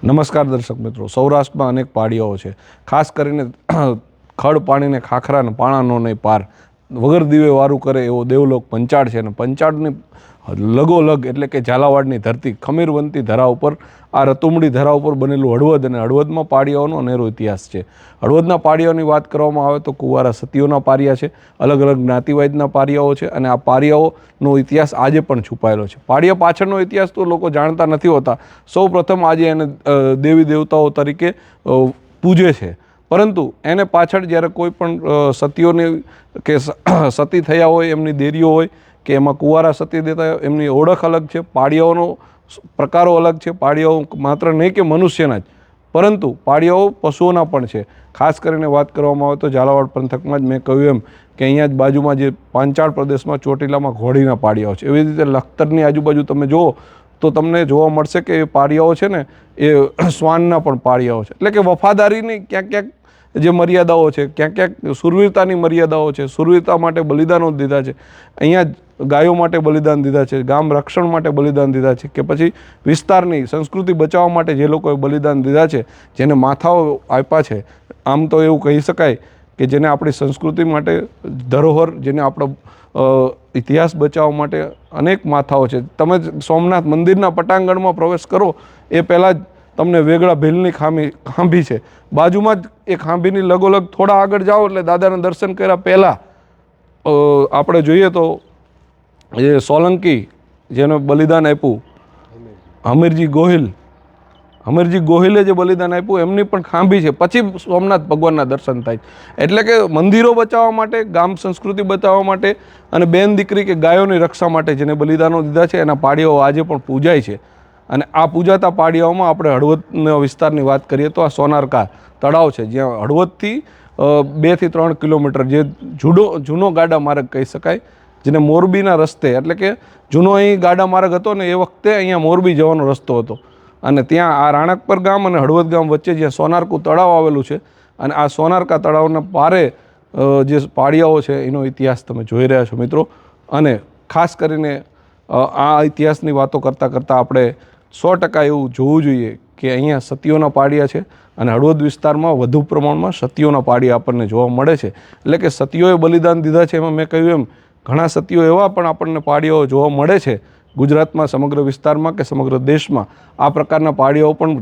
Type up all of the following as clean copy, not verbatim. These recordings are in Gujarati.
નમસ્કાર દર્શક મિત્રો, સૌરાષ્ટ્રમાં અનેક પાળીયાઓ છે. ખાસ કરીને ખડ પાણીને ખાખરાને પાણાનો નહીં પાર વગર દીવે વારું કરે એવો દેવલોક પંચાળ છે. અને પંચાળની લગોલગ એટલે કે ઝાલાવાડની ધરતી ખમીરવંતી ધરા ઉપર આ રતુમડી ધરા ઉપર બનેલું હળવદ, અને હળવદમાં પાળીયાઓનો અનેરો ઇતિહાસ છે. હળવદના પાળીયાઓની વાત કરવામાં આવે તો કુંવારા સતીઓના પાળિયા છે, અલગ અલગ જ્ઞાતિવાદના પાળિયાઓ છે, અને આ પાળિયાઓનો ઇતિહાસ આજે પણ છુપાયેલો છે. પાળિયા પાછળનો ઇતિહાસ તો લોકો જાણતા નથી હોતા. સૌ પ્રથમ આજે એને દેવી દેવતાઓ તરીકે પૂજે છે, પરંતુ એને પાછળ જ્યારે કોઈ પણ સતીઓની કે સતી થયા હોય, એમની દેરીઓ હોય કે એમાં કુંવારા સતી દેતા હોય, એમની ઓળખ અલગ છે. પાળિયાઓનો પ્રકારો અલગ છે. પાળિયાઓ માત્ર નહીં કે મનુષ્યના જ, પરંતુ પાળિયાઓ પશુઓના પણ છે. ખાસ કરીને વાત કરવામાં આવે તો ઝાલાવાડ પંથકમાં જ મેં કહ્યું એમ કે અહીંયા જ બાજુમાં જે પાંચાળ પ્રદેશમાં ચોટીલામાં ઘોડીના પાળિયાઓ છે. એવી રીતે લખતરની આજુબાજુ તમે જુઓ તો તમને જોવા મળશે કે એ પાળિયાઓ છે ને એ શ્વાનના પણ પાળિયાઓ છે. એટલે કે વફાદારીની ક્યાંક ક્યાંક જે મર્યાદાઓ છે, ક્યાંક ક્યાંક સુરવીરતાની મર્યાદાઓ છે. સુરવીરતા માટે બલિદાનો દીધા છે. અહીંયા જ ગાયો માટે બલિદાન દીધા છે, ગામ રક્ષણ માટે બલિદાન દીધા છે, કે પછી વિસ્તારની સંસ્કૃતિ બચાવવા માટે જે લોકોએ બલિદાન દીધા છે, જેને માથાઓ આપ્યા છે. આમ તો એવું કહી શકાય કે જેને આપણી સંસ્કૃતિ માટે ધરોહર, જેને આપણો ઇતિહાસ બચાવવા માટે અનેક માથાઓ છે. તમે સોમનાથ મંદિરના પટાંગણમાં પ્રવેશ કરો એ પહેલાં જ તમને વેગળા ભીલની ખાંભી છે. બાજુમાં જ એ ખાંભીની લગોલગ થોડા આગળ જાઓ એટલે દાદાના દર્શન કર્યા પહેલાં આપણે જોઈએ તો એ સોલંકી જેને બલિદાન આપ્યું, હમીરજી ગોહિલે જે બલિદાન આપ્યું એમની પણ ખાંભી છે. પછી સોમનાથ ભગવાનના દર્શન થાય. એટલે કે મંદિરો બચાવવા માટે, ગામ સંસ્કૃતિ બચાવવા માટે અને બેન દીકરી કે ગાયોની રક્ષા માટે જેને બલિદાનો દીધા છે એના પાળિયાઓ આજે પણ પૂજાય છે. અને આ પૂજાતા પાળિયાઓમાં આપણે હળવદના વિસ્તારની વાત કરીએ તો આ સોનારકા તળાવ છે, જ્યાં હળવદથી 2 થી 3 કિલોમીટર જે જૂનો ગાડા માર્ગ કહી શકાય, જેને મોરબીના રસ્તે, એટલે કે જૂનો અહીં ગાડા માર્ગ હતો ને એ વખતે અહીંયા મોરબી જવાનો રસ્તો હતો. અને ત્યાં આ રાણકપર ગામ અને હળવદ ગામ વચ્ચે જ્યાં સોનારકું તળાવ આવેલું છે, અને આ સોનારકા તળાવના પારે જે પાળિયાઓ છે એનો ઇતિહાસ તમે જોઈ રહ્યા છો મિત્રો. અને ખાસ કરીને આ ઇતિહાસની વાતો કરતાં કરતાં આપણે 100% એવું જોવું જોઈએ કે અહીંયા સતીઓના પાળિયા છે, અને હળવદ વિસ્તારમાં વધુ પ્રમાણમાં સતીઓના પાળિયા આપણને જોવા મળે છે. એટલે કે સતીઓએ બલિદાન દીધા છે. એમાં મેં કહ્યું એમ ઘણા સતીઓ એવા પણ આપણને પાળિયાઓ જોવા મળે છે ગુજરાતમાં, સમગ્ર વિસ્તારમાં કે સમગ્ર દેશમાં. આ પ્રકારના પાળિયાઓ પણ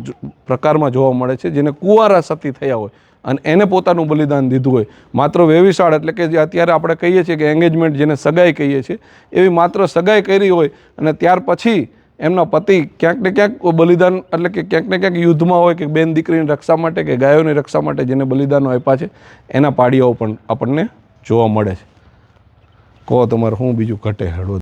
પ્રકારમાં જોવા મળે છે, જેને કુંવારા સતી થયા હોય અને એને પોતાનું બલિદાન દીધું હોય. માત્ર વેવિશાળ એટલે કે જે અત્યારે આપણે કહીએ છીએ કે એંગેજમેન્ટ, જેને સગાઈ કહીએ છીએ, એવી માત્ર સગાઈ કરી હોય અને ત્યાર પછી એમના પતિ ક્યાંક ને ક્યાંક બલિદાન, એટલે કે ક્યાંક ને ક્યાંક યુદ્ધમાં હોય કે બેન દીકરીની રક્ષા માટે કે ગાયોની રક્ષા માટે જેને બલિદાનો આપ્યા છે, એના પાળિયાઓ પણ આપણને જોવા મળે છે. કહો તમારે શું બીજું ઘટે હળવદ?